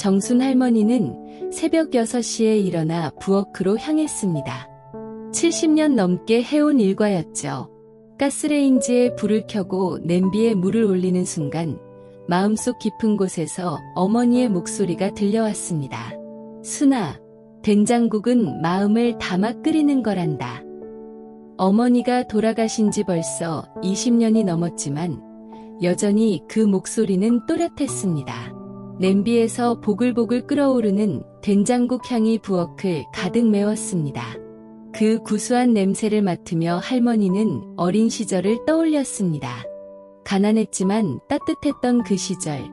정순 할머니는 새벽 6시에 일어나 부엌으로 향했습니다. 70년 넘게 해온 일과였죠. 가스레인지에 불을 켜고 냄비에 물을 올리는 순간 마음속 깊은 곳에서 어머니의 목소리가 들려왔습니다. 순아, 된장국은 마음을 담아 끓이는 거란다. 어머니가 돌아가신 지 벌써 20년이 넘었지만 여전히 그 목소리는 또렷했습니다. 냄비에서 보글보글 끓어오르는 된장국 향이 부엌을 가득 메웠습니다. 그 구수한 냄새를 맡으며 할머니는 어린 시절을 떠올렸습니다. 가난했지만 따뜻했던 그 시절,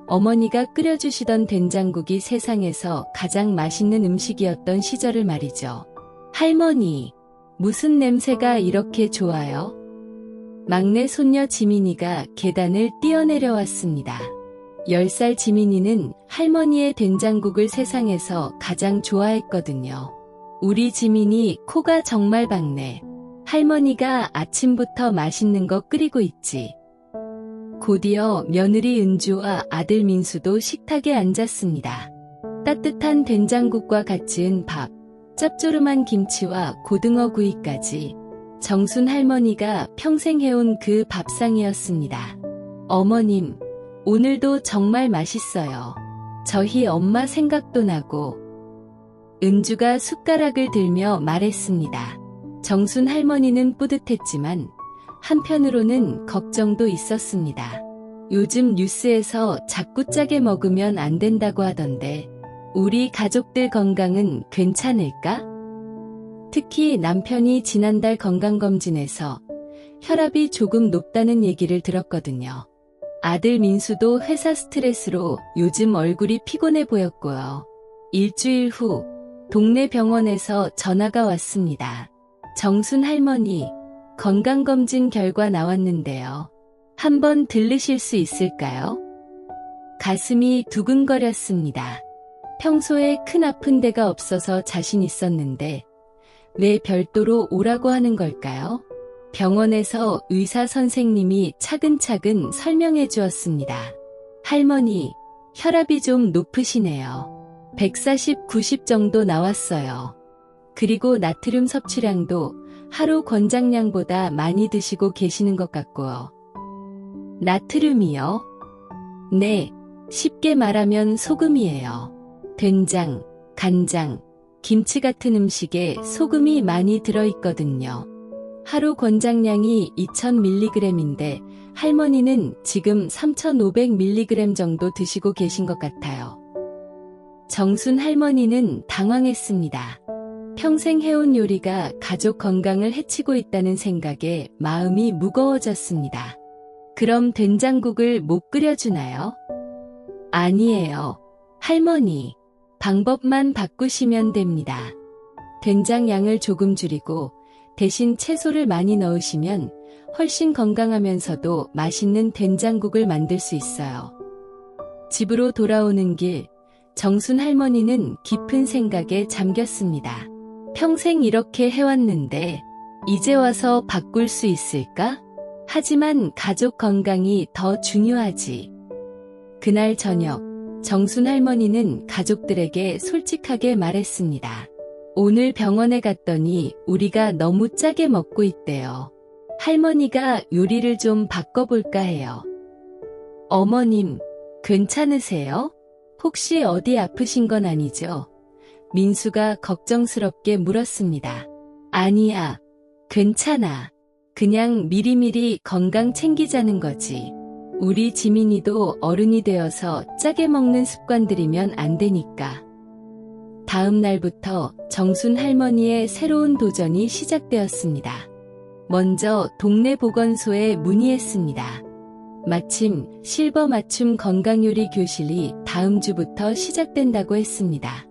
어머니가 끓여주시던 된장국이 세상에서 가장 맛있는 음식이었던 시절을 말이죠. 할머니, 무슨 냄새가 이렇게 좋아요? 막내 손녀 지민이가 계단을 뛰어내려왔습니다. 10살 지민이는 할머니의 된장국을 세상에서 가장 좋아했거든요. 우리 지민이 코가 정말 박네. 할머니가 아침부터 맛있는 거 끓이고 있지. 곧이어 며느리 은주와 아들 민수도 식탁에 앉았습니다. 따뜻한 된장국과 같이 은 밥, 짭조름한 김치와 고등어 구이까지 정순 할머니가 평생 해온 그 밥상이었습니다. 어머님, 오늘도 정말 맛있어요. 저희 엄마 생각도 나고. 은주가 숟가락을 들며 말했습니다. 정순 할머니는 뿌듯했지만 한편으로는 걱정도 있었습니다. 요즘 뉴스에서 자꾸 짜게 먹으면 안 된다고 하던데 우리 가족들 건강은 괜찮을까? 특히 남편이 지난달 건강검진에서 혈압이 조금 높다는 얘기를 들었거든요. 아들 민수도 회사 스트레스로 요즘 얼굴이 피곤해 보였고요. 일주일 후 동네 병원에서 전화가 왔습니다. 정순 할머니, 건강검진 결과 나왔는데요. 한번 들르실 수 있을까요? 가슴이 두근거렸습니다. 평소에 큰 아픈 데가 없어서 자신 있었는데 왜 별도로 오라고 하는 걸까요? 병원에서 의사 선생님이 차근차근 설명해 주었습니다. 할머니, 혈압이 좀 높으시네요. 140, 90 정도 나왔어요. 그리고 나트륨 섭취량도 하루 권장량보다 많이 드시고 계시는 것 같고요. 나트륨이요? 네, 쉽게 말하면 소금이에요. 된장, 간장, 김치 같은 음식에 소금이 많이 들어있거든요. 하루 권장량이 2000mg인데 할머니는 지금 3500mg 정도 드시고 계신 것 같아요. 정순 할머니는 당황했습니다. 평생 해온 요리가 가족 건강을 해치고 있다는 생각에 마음이 무거워졌습니다. 그럼 된장국을 못 끓여주나요? 아니에요. 할머니, 방법만 바꾸시면 됩니다. 된장 양을 조금 줄이고 대신 채소를 많이 넣으시면 훨씬 건강하면서도 맛있는 된장국을 만들 수 있어요. 집으로 돌아오는 길, 정순 할머니는 깊은 생각에 잠겼습니다. 평생 이렇게 해왔는데 이제 와서 바꿀 수 있을까? 하지만 가족 건강이 더 중요하지. 그날 저녁, 정순 할머니는 가족들에게 솔직하게 말했습니다. 오늘 병원에 갔더니 우리가 너무 짜게 먹고 있대요. 할머니가 요리를 좀 바꿔볼까 해요. 어머님, 괜찮으세요? 혹시 어디 아프신 건 아니죠? 민수가 걱정스럽게 물었습니다. 아니야, 괜찮아. 그냥 미리미리 건강 챙기자는 거지. 우리 지민이도 어른이 되어서 짜게 먹는 습관 들이면 안 되니까. 다음 날부터 정순 할머니의 새로운 도전이 시작되었습니다. 먼저 동네 보건소에 문의했습니다. 마침 실버 맞춤 건강요리 교실이 다음 주부터 시작된다고 했습니다.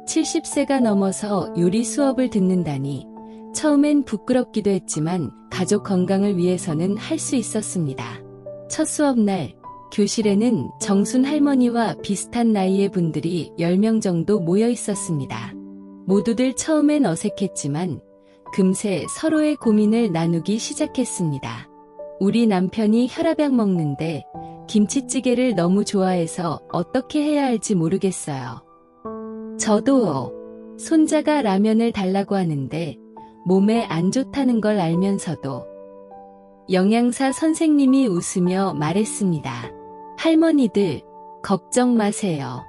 70세가 넘어서 요리 수업을 듣는다니 처음엔 부끄럽기도 했지만 가족 건강을 위해서는 할 수 있었습니다. 첫 수업날 교실에는 정순 할머니와 비슷한 나이의 분들이 10명 정도 모여 있었습니다. 모두들 처음엔 어색했지만 금세 서로의 고민을 나누기 시작했습니다. 우리 남편이 혈압약 먹는데 김치찌개를 너무 좋아해서 어떻게 해야 할지 모르겠어요. 저도요. 손자가 라면을 달라고 하는데 몸에 안 좋다는 걸 알면서도 영양사 선생님이 웃으며 말했습니다. 할머니들, 걱정 마세요.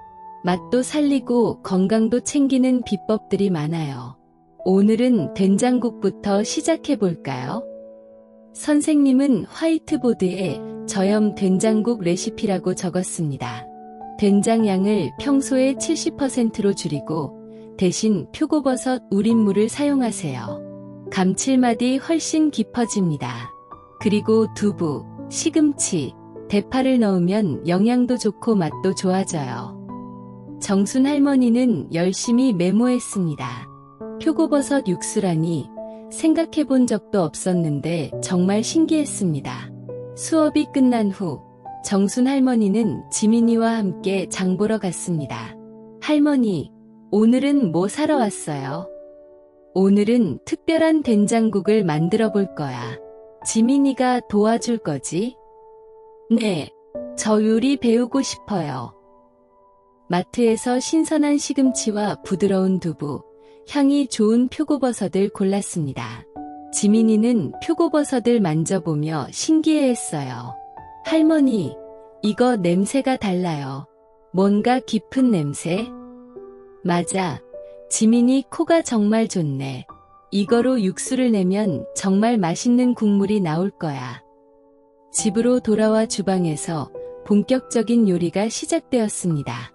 맛도 살리고 건강도 챙기는 비법들이 많아요. 오늘은 된장국부터 시작해 볼까요? 선생님은 화이트보드에 저염 된장국 레시피라고 적었습니다. 된장 양을 평소의 70%로 줄이고 대신 표고버섯 우린물을 사용하세요. 감칠맛이 훨씬 깊어집니다. 그리고 두부, 시금치, 대파를 넣으면 영양도 좋고 맛도 좋아져요. 정순 할머니는 열심히 메모했습니다. 표고버섯 육수라니 생각해 본 적도 없었는데 정말 신기했습니다. 수업이 끝난 후 정순 할머니는 지민이와 함께 장 보러 갔습니다. 할머니, 오늘은 뭐 사러 왔어요? 오늘은 특별한 된장국을 만들어 볼 거야. 지민이가 도와줄 거지? 네, 저 요리 배우고 싶어요. 마트에서 신선한 시금치와 부드러운 두부, 향이 좋은 표고버섯을 골랐습니다. 지민이는 표고버섯을 만져보며 신기해했어요. 할머니, 이거 냄새가 달라요. 뭔가 깊은 냄새? 맞아. 지민이 코가 정말 좋네. 이거로 육수를 내면 정말 맛있는 국물이 나올 거야. 집으로 돌아와 주방에서 본격적인 요리가 시작되었습니다.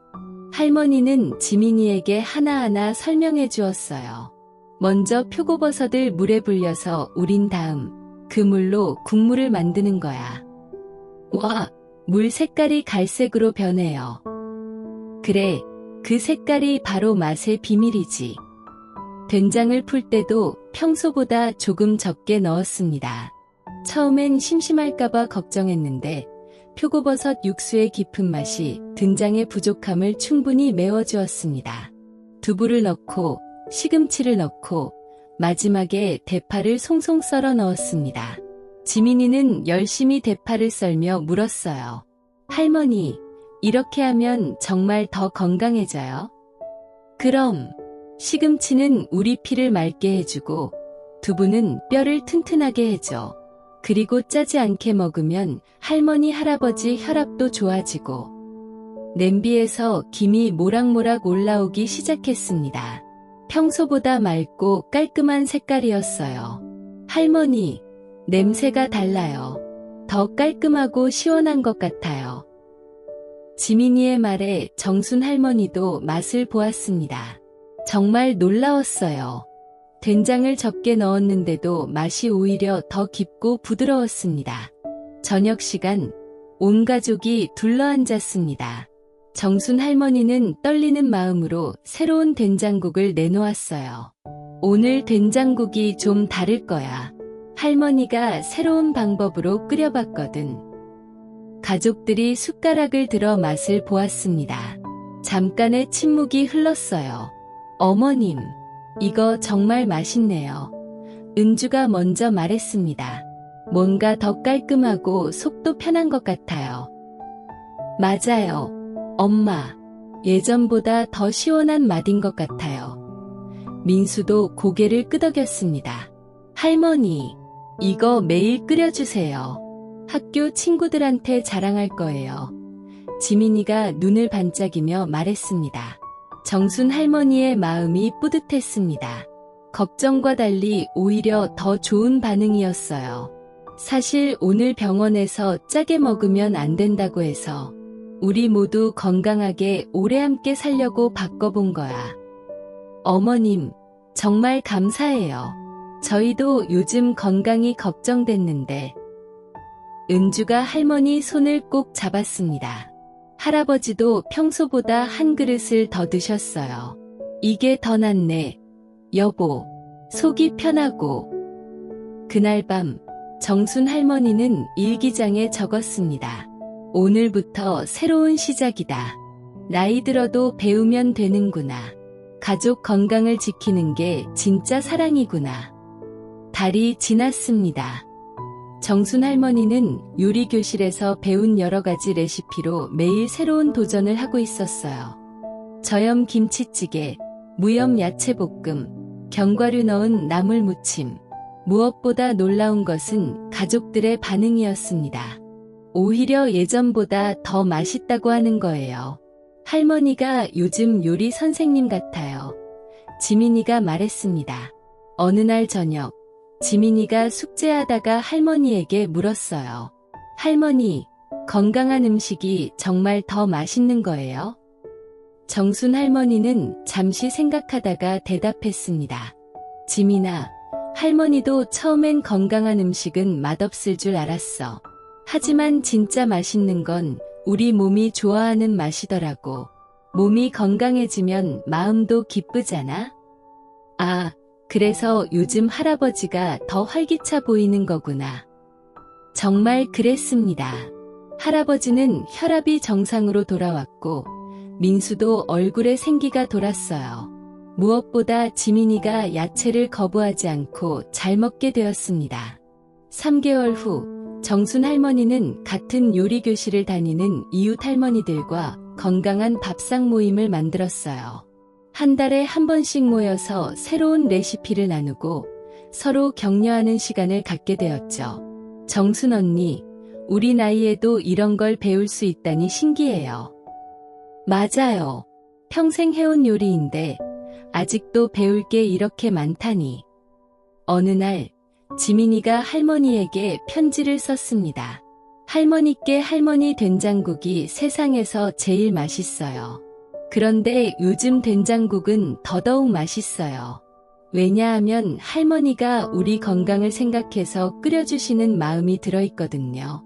할머니는 지민이에게 하나하나 설명해 주었어요. 먼저 표고버섯을 물에 불려서 우린 다음 그 물로 국물을 만드는 거야. 와, 물 색깔이 갈색으로 변해요. 그래, 그 색깔이 바로 맛의 비밀이지. 된장을 풀 때도 평소보다 조금 적게 넣었습니다. 처음엔 심심할까봐 걱정했는데 표고버섯 육수의 깊은 맛이 된장의 부족함을 충분히 메워주었습니다. 두부를 넣고 시금치를 넣고 마지막에 대파를 송송 썰어 넣었습니다. 지민이는 열심히 대파를 썰며 물었어요. 할머니, 이렇게 하면 정말 더 건강해져요? 그럼 시금치는 우리 피를 맑게 해주고 두부는 뼈를 튼튼하게 해줘. 그리고 짜지 않게 먹으면 할머니 할아버지 혈압도 좋아지고. 냄비에서 김이 모락모락 올라오기 시작했습니다. 평소보다 맑고 깔끔한 색깔이었어요. 할머니, 냄새가 달라요. 더 깔끔하고 시원한 것 같아요. 지민이의 말에 정순 할머니도 맛을 보았습니다. 정말 놀라웠어요. 된장을 적게 넣었는데도 맛이 오히려 더 깊고 부드러웠습니다. 저녁 시간, 온 가족이 둘러앉았습니다. 정순 할머니는 떨리는 마음으로 새로운 된장국을 내놓았어요. 오늘 된장국이 좀 다를 거야. 할머니가 새로운 방법으로 끓여봤거든. 가족들이 숟가락을 들어 맛을 보았습니다. 잠깐의 침묵이 흘렀어요. 어머님, 이거 정말 맛있네요. 은주가 먼저 말했습니다. 뭔가 더 깔끔하고 속도 편한 것 같아요. 맞아요. 엄마, 예전보다 더 시원한 맛인 것 같아요. 민수도 고개를 끄덕였습니다. 할머니, 이거 매일 끓여주세요. 학교 친구들한테 자랑할 거예요. 지민이가 눈을 반짝이며 말했습니다. 정순 할머니의 마음이 뿌듯했습니다. 걱정과 달리 오히려 더 좋은 반응이었어요. 사실 오늘 병원에서 짜게 먹으면 안 된다고 해서 우리 모두 건강하게 오래 함께 살려고 바꿔본 거야. 어머님, 정말 감사해요. 저희도 요즘 건강이 걱정됐는데. 은주가 할머니 손을 꼭 잡았습니다. 할아버지도 평소보다 한 그릇을 더 드셨어요. 이게 더 낫네. 여보, 속이 편하고. 그날 밤, 정순 할머니는 일기장에 적었습니다. 오늘부터 새로운 시작이다. 나이 들어도 배우면 되는구나. 가족 건강을 지키는 게 진짜 사랑이구나. 달이 지났습니다. 정순 할머니는 요리 교실에서 배운 여러 가지 레시피로 매일 새로운 도전을 하고 있었어요. 저염 김치찌개, 무염 야채볶음, 견과류 넣은 나물 무침. 무엇보다 놀라운 것은 가족들의 반응이었습니다. 오히려 예전보다 더 맛있다고 하는 거예요. 할머니가 요즘 요리 선생님 같아요. 지민이가 말했습니다. 어느 날 저녁, 지민이가 숙제하다가 할머니에게 물었어요. 할머니, 건강한 음식이 정말 더 맛있는 거예요? 정순 할머니는 잠시 생각하다가 대답했습니다. 지민아, 할머니도 처음엔 건강한 음식은 맛없을 줄 알았어. 하지만 진짜 맛있는 건 우리 몸이 좋아하는 맛이더라고. 몸이 건강해지면 마음도 기쁘잖아? 아, 그래서 요즘 할아버지가 더 활기차 보이는 거구나. 정말 그랬습니다. 할아버지는 혈압이 정상으로 돌아왔고, 민수도 얼굴에 생기가 돌았어요. 무엇보다 지민이가 야채를 거부하지 않고 잘 먹게 되었습니다. 3개월 후, 정순 할머니는 같은 요리 교실을 다니는 이웃 할머니들과 건강한 밥상 모임을 만들었어요. 한 달에 한 번씩 모여서 새로운 레시피를 나누고 서로 격려하는 시간을 갖게 되었죠. 정순 언니, 우리 나이에도 이런 걸 배울 수 있다니 신기해요. 맞아요. 평생 해온 요리인데 아직도 배울 게 이렇게 많다니. 어느 날 지민이가 할머니에게 편지를 썼습니다. 할머니께 할머니 된장국이 세상에서 제일 맛있어요. 그런데 요즘 된장국은 더더욱 맛있어요. 왜냐하면 할머니가 우리 건강을 생각해서 끓여주시는 마음이 들어있거든요.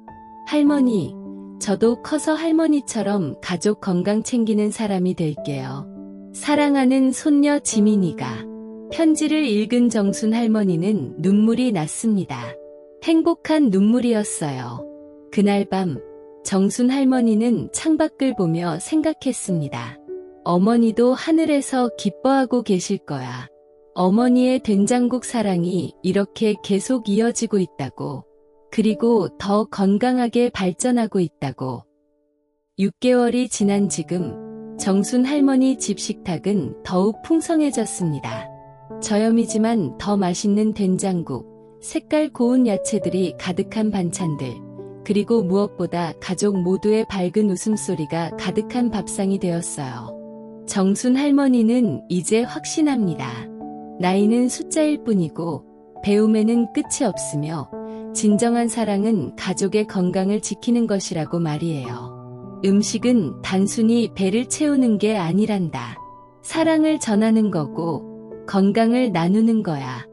할머니, 저도 커서 할머니처럼 가족 건강 챙기는 사람이 될게요. 사랑하는 손녀 지민이가. 편지를 읽은 정순 할머니는 눈물이 났습니다. 행복한 눈물이었어요. 그날 밤, 정순 할머니는 창밖을 보며 생각했습니다. 어머니도 하늘에서 기뻐하고 계실 거야. 어머니의 된장국 사랑이 이렇게 계속 이어지고 있다고. 그리고 더 건강하게 발전하고 있다고. 6개월이 지난 지금 정순 할머니 집 식탁은 더욱 풍성해졌습니다. 저염이지만 더 맛있는 된장국, 색깔 고운 야채들이 가득한 반찬들, 그리고 무엇보다 가족 모두의 밝은 웃음소리가 가득한 밥상이 되었어요. 정순 할머니는 이제 확신합니다. 나이는 숫자일 뿐이고 배움에는 끝이 없으며 진정한 사랑은 가족의 건강을 지키는 것이라고 말이에요. 음식은 단순히 배를 채우는 게 아니란다. 사랑을 전하는 거고 건강을 나누는 거야.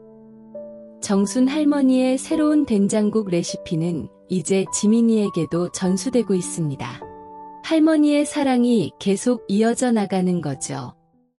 정순 할머니의 새로운 된장국 레시피는 이제 지민이에게도 전수되고 있습니다. 할머니의 사랑이 계속 이어져 나가는 거죠.